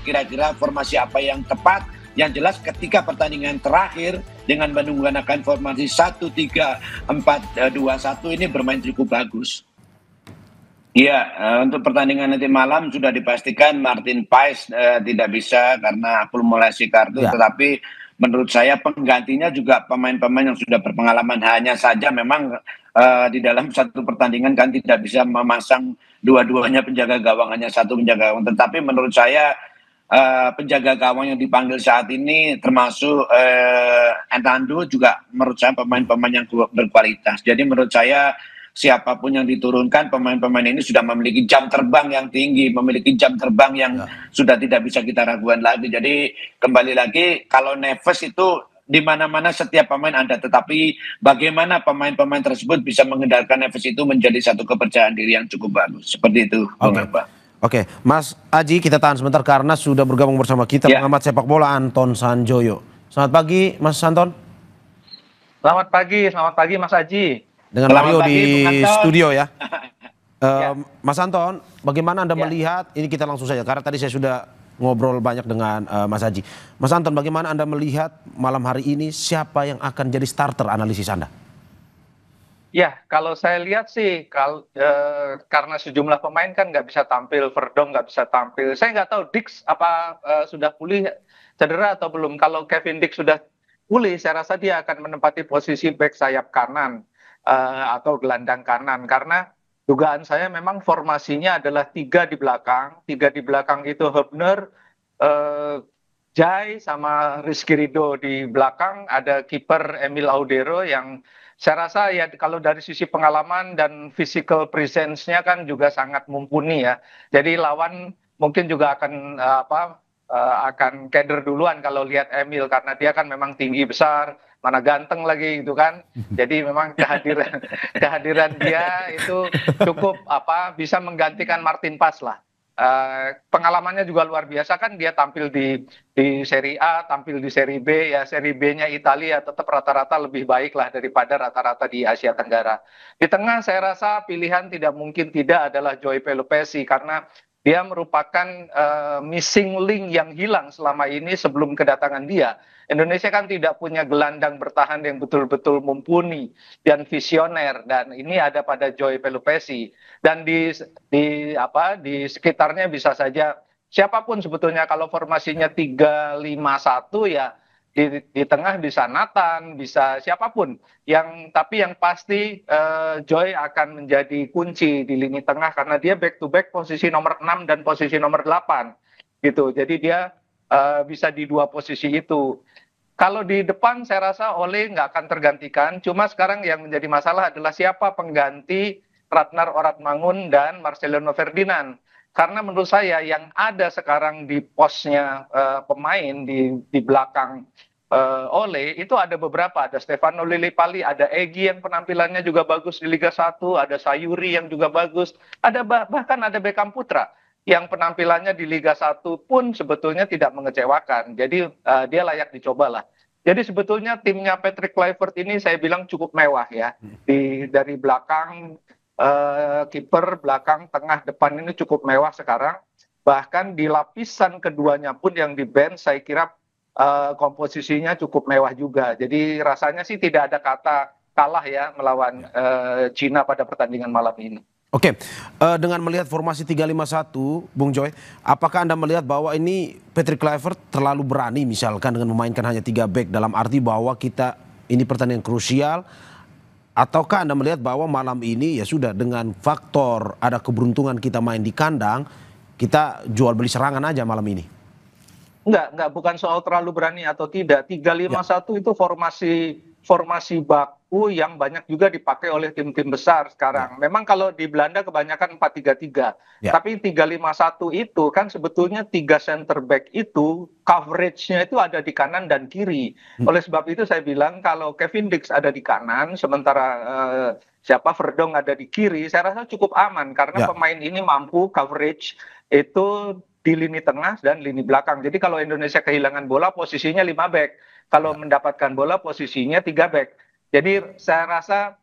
kira-kira formasi apa yang tepat. Yang jelas ketika pertandingan terakhir dengan menggunakan formasi 1-3-4-2-1 ini bermain cukup bagus. Iya, untuk pertandingan nanti malam sudah dipastikan Martin Paes tidak bisa karena akumulasi kartu, Ya. tetapi menurut saya penggantinya juga pemain-pemain yang sudah berpengalaman. Hanya saja memang di dalam satu pertandingan kan tidak bisa memasang dua-duanya penjaga gawang, hanya satu penjaga gawang. Tetapi menurut saya penjaga gawang yang dipanggil saat ini termasuk Hernando juga menurut saya pemain-pemain yang berkualitas. Jadi menurut saya siapapun yang diturunkan, pemain-pemain ini sudah memiliki jam terbang yang tinggi, memiliki jam terbang yang sudah tidak bisa kita ragukan lagi. Jadi kembali lagi, kalau Neves itu di mana-mana setiap pemain ada, tetapi bagaimana pemain-pemain tersebut bisa mengendalikan Neves itu menjadi satu kepercayaan diri yang cukup bagus. Seperti itu, Bung Abah. Oke, Mas Aji, kita tahan sebentar karena sudah bergabung bersama kita pengamat sepak bola Anton Sanjoyo. Selamat pagi, Mas Anton. Selamat pagi Mas Aji. Dengan Mario di studio ya. Mas Anton, bagaimana Anda melihat, ini kita langsung saja, karena tadi saya sudah ngobrol banyak dengan Mas Aji. Mas Anton, bagaimana Anda melihat malam hari ini siapa yang akan jadi starter analisis Anda? Ya, kalau saya lihat sih, karena sejumlah pemain kan nggak bisa tampil, Verdong nggak bisa tampil. Saya nggak tahu Dix apa sudah pulih cedera atau belum. Kalau Kevin Dix sudah pulih, saya rasa dia akan menempati posisi back sayap kanan atau gelandang kanan. Karena dugaan saya memang formasinya adalah tiga di belakang. Tiga di belakang itu Hübner, Jai sama Rizky Ridho di belakang. Ada kiper Emil Audero yang saya rasa ya kalau dari sisi pengalaman dan physical presence-nya kan juga sangat mumpuni ya. Jadi lawan mungkin juga akan keder duluan kalau lihat Emil karena dia kan memang tinggi besar, mana ganteng lagi gitu kan. Jadi memang kehadiran dia itu cukup bisa menggantikan Martin Paes lah. Pengalamannya juga luar biasa kan, dia tampil di Serie A, tampil di Serie B, ya Serie B-nya Italia tetap rata-rata lebih baik lah daripada rata-rata di Asia Tenggara. Di tengah saya rasa pilihan tidak mungkin tidak adalah Joy Pelupesi karena dia merupakan missing link yang hilang selama ini sebelum kedatangan dia. Indonesia kan tidak punya gelandang bertahan yang betul-betul mumpuni dan visioner, dan ini ada pada Joy Pelupesi. Dan di sekitarnya bisa saja siapapun sebetulnya, kalau formasinya 3-5-1 ya di tengah bisa Nathan, bisa siapapun. Tapi yang pasti Joy akan menjadi kunci di lini tengah karena dia back to back posisi nomor 6 dan posisi nomor 8 gitu. Jadi dia bisa di dua posisi itu. Kalau di depan saya rasa Ole nggak akan tergantikan. Cuma sekarang yang menjadi masalah adalah siapa pengganti Ratnar Oratmangun dan Marcelino Ferdinand. Karena menurut saya yang ada sekarang di posnya pemain di belakang Ole itu ada beberapa. Ada Stefano Lillipali, ada Egy yang penampilannya juga bagus di Liga 1, ada Sayuri yang juga bagus, ada bahkan ada Beckham Putra yang penampilannya di Liga 1 pun sebetulnya tidak mengecewakan. Jadi dia layak dicoba lah. Jadi sebetulnya timnya Patrick Kluivert ini saya bilang cukup mewah ya. Dari belakang, kiper, belakang, tengah, depan ini cukup mewah sekarang. Bahkan di lapisan keduanya pun yang di bench saya kira komposisinya cukup mewah juga. Jadi rasanya sih tidak ada kata kalah ya melawan Cina pada pertandingan malam ini. Oke, dengan melihat formasi 3-5-1, Bung Joy, apakah Anda melihat bahwa ini Patrick Kluivert terlalu berani misalkan dengan memainkan hanya 3 back, dalam arti bahwa kita ini pertandingan krusial, ataukah Anda melihat bahwa malam ini ya sudah dengan faktor ada keberuntungan kita main di kandang, kita jual beli serangan aja malam ini? Enggak, bukan soal terlalu berani atau tidak. 3-5-1 itu formasi baku yang banyak juga dipakai oleh tim-tim besar sekarang. Memang kalau di Belanda kebanyakan 4-3-3. Tapi 3-5-1 itu kan sebetulnya 3 center back itu coverage-nya itu ada di kanan dan kiri. Oleh sebab itu saya bilang kalau Kevin Dix ada di kanan, sementara Verdong ada di kiri, saya rasa cukup aman karena pemain ini mampu coverage itu di lini tengah dan lini belakang. Jadi kalau Indonesia kehilangan bola posisinya 5 back. Kalau mendapatkan bola posisinya 3 back. Jadi saya rasa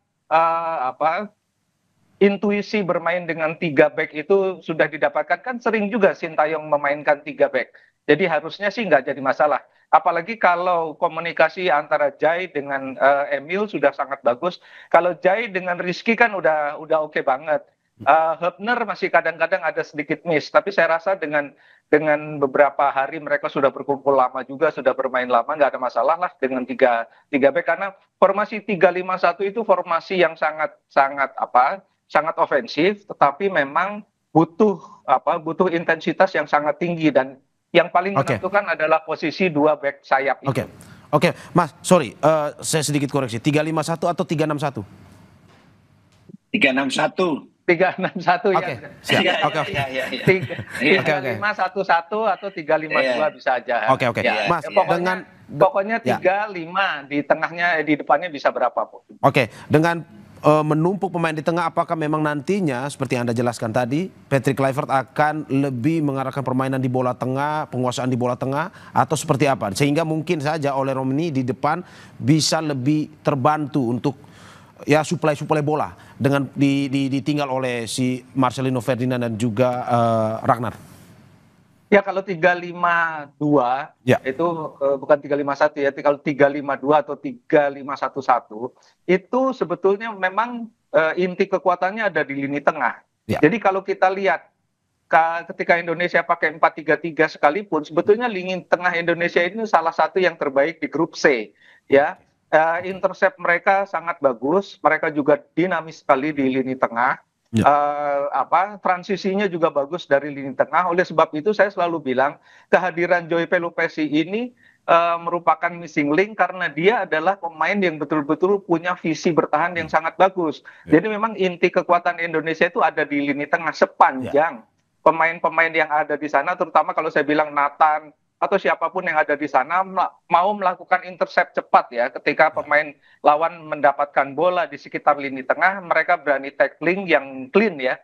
intuisi bermain dengan 3 back itu sudah didapatkan, kan sering juga Sintayong memainkan 3 back. Jadi harusnya sih nggak jadi masalah. Apalagi kalau komunikasi antara Jai dengan Emil sudah sangat bagus. Kalau Jai dengan Rizky kan udah oke banget. Hubner masih kadang-kadang ada sedikit miss, tapi saya rasa dengan beberapa hari mereka sudah berkumpul lama juga, sudah bermain lama, nggak ada masalah lah dengan tiga back, karena formasi 3-5-1 itu formasi yang sangat ofensif, tetapi memang butuh intensitas yang sangat tinggi, dan yang paling menentukan adalah posisi dua back sayap itu. Oke, Mas, sorry, saya sedikit koreksi, 3-5-1 atau 3-6-1? 3-6-1. 3-6-1 ya. Oke, siap. Oke. 3-5-1-1 atau 3-5-2 bisa aja. Oke. Mas, pokoknya 3-5 di tengahnya, di depannya bisa berapa pun. Oke, dengan menumpuk pemain di tengah, apakah memang nantinya seperti yang Anda jelaskan tadi, Patrick Kluivert akan lebih mengarahkan permainan di bola tengah, penguasaan di bola tengah, atau seperti apa? Sehingga mungkin saja oleh Romani di depan bisa lebih terbantu untuk ya suplai bola dengan ditinggal oleh si Marcelino Ferdinand dan juga Ragnar. Ya, kalau 3-5-2 itu bukan 3-5-1 ya. Kalau 3-5-2 atau 3-5-1-1 itu sebetulnya memang inti kekuatannya ada di lini tengah. Jadi kalau kita lihat ketika Indonesia pakai 4-3-3 sekalipun, sebetulnya lini tengah Indonesia ini salah satu yang terbaik di grup C, ya. Intercept mereka sangat bagus, mereka juga dinamis sekali di lini tengah. Transisinya juga bagus dari lini tengah. Oleh sebab itu saya selalu bilang kehadiran Joy Pelupesi ini merupakan missing link, karena dia adalah pemain yang betul-betul punya visi bertahan yang sangat bagus. Jadi memang inti kekuatan Indonesia itu ada di lini tengah, sepanjang pemain-pemain yang ada di sana, terutama kalau saya bilang Nathan atau siapapun yang ada di sana mau melakukan intercept cepat ya, ketika pemain lawan mendapatkan bola di sekitar lini tengah, mereka berani tackling yang clean ya,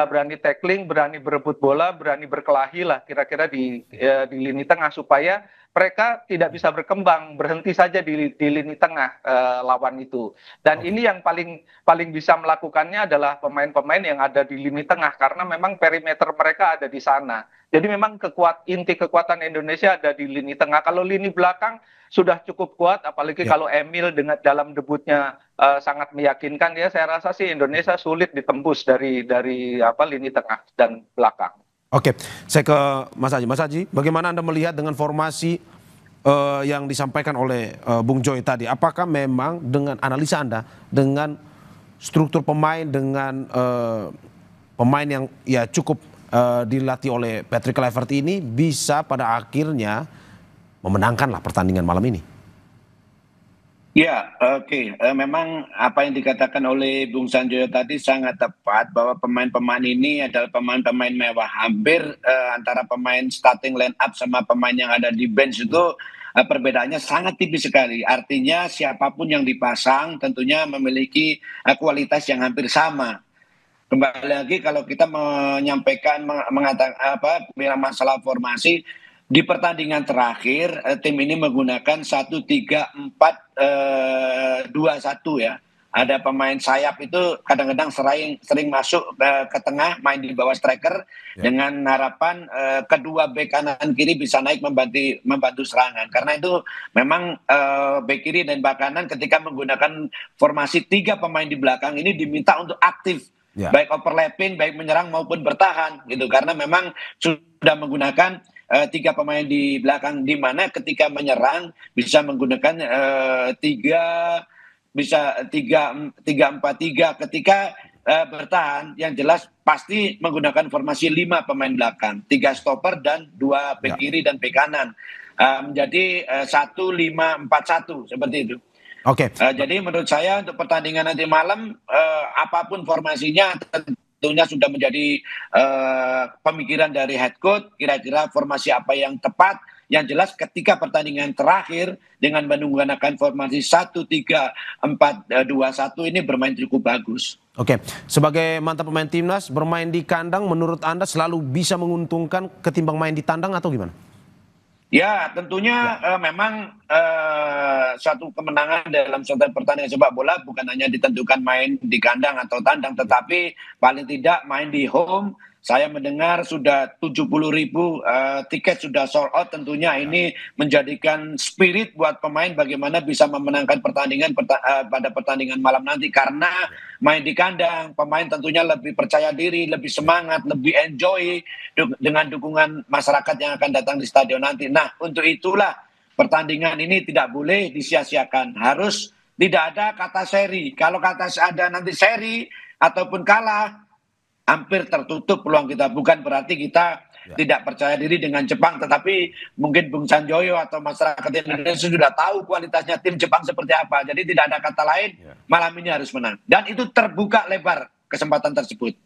berani tackling, berani berebut bola, berani berkelahi lah kira-kira di lini tengah, supaya mereka tidak bisa berkembang, berhenti saja di lini tengah lawan itu. Dan ini yang paling bisa melakukannya adalah pemain-pemain yang ada di lini tengah, karena memang perimeter mereka ada di sana. Jadi memang inti kekuatan Indonesia ada di lini tengah. Kalau lini belakang sudah cukup kuat, apalagi kalau Emil dengan dalam debutnya sangat meyakinkan ya, saya rasa sih Indonesia sulit ditembus dari lini tengah dan belakang. Oke, saya ke Mas Aji. Mas Aji, bagaimana Anda melihat dengan formasi yang disampaikan oleh Bung Joy tadi? Apakah memang dengan analisa Anda, dengan struktur pemain, dengan pemain yang ya cukup dilatih oleh Patrick Kluivert ini bisa pada akhirnya memenangkanlah pertandingan malam ini? Ya, oke. Memang apa yang dikatakan oleh Bung Sanjoyo tadi sangat tepat, bahwa pemain-pemain ini adalah pemain-pemain mewah. Hampir antara pemain starting line up sama pemain yang ada di bench itu perbedaannya sangat tipis sekali. Artinya siapapun yang dipasang tentunya memiliki kualitas yang hampir sama. Kembali lagi kalau kita menyampaikan mengatakan bilang masalah formasi, di pertandingan terakhir tim ini menggunakan 1-3-4-2-1 ya. Ada pemain sayap itu kadang-kadang sering masuk ke tengah, main di bawah striker dengan harapan kedua bek kanan kiri bisa naik membantu serangan. Karena itu memang bek kiri dan bek kanan ketika menggunakan formasi 3 pemain di belakang ini diminta untuk aktif. Baik overlapping, baik menyerang maupun bertahan gitu, karena memang sudah menggunakan 3 pemain di belakang, di mana ketika menyerang bisa menggunakan 3-4-3, ketika bertahan yang jelas pasti menggunakan formasi 5 pemain belakang, 3 stopper dan 2 bek kiri dan bek kanan, menjadi 1-5-4-1 seperti itu. Oke. Jadi menurut saya untuk pertandingan nanti malam, apapun formasinya tentunya sudah menjadi pemikiran dari head coach, kira-kira formasi apa yang tepat. Yang jelas ketika pertandingan terakhir dengan menggunakan formasi 1-3-4-2-1 ini bermain cukup bagus. Oke, sebagai mantan pemain timnas, bermain di kandang menurut Anda selalu bisa menguntungkan ketimbang main di tandang atau gimana? Ya, tentunya memang suatu kemenangan dalam suatu pertandingan sepak bola bukan hanya ditentukan main di kandang atau tandang, tetapi paling tidak main di home. Saya mendengar sudah 70.000 tiket sudah sold out. Tentunya ini menjadikan spirit buat pemain bagaimana bisa memenangkan pertandingan pada pertandingan malam nanti. Karena main di kandang, pemain tentunya lebih percaya diri, lebih semangat, lebih enjoy dengan dukungan masyarakat yang akan datang di stadion nanti. Nah, untuk itulah pertandingan ini tidak boleh disia-siakan. Harus tidak ada kata seri. Kalau kata ada nanti seri ataupun kalah, hampir tertutup peluang kita. Bukan berarti kita tidak percaya diri dengan Jepang, tetapi mungkin Bung Sanjoyo atau masyarakat Indonesia sudah tahu kualitasnya tim Jepang seperti apa. Jadi tidak ada kata lain, malam ini harus menang. Dan itu terbuka lebar kesempatan tersebut.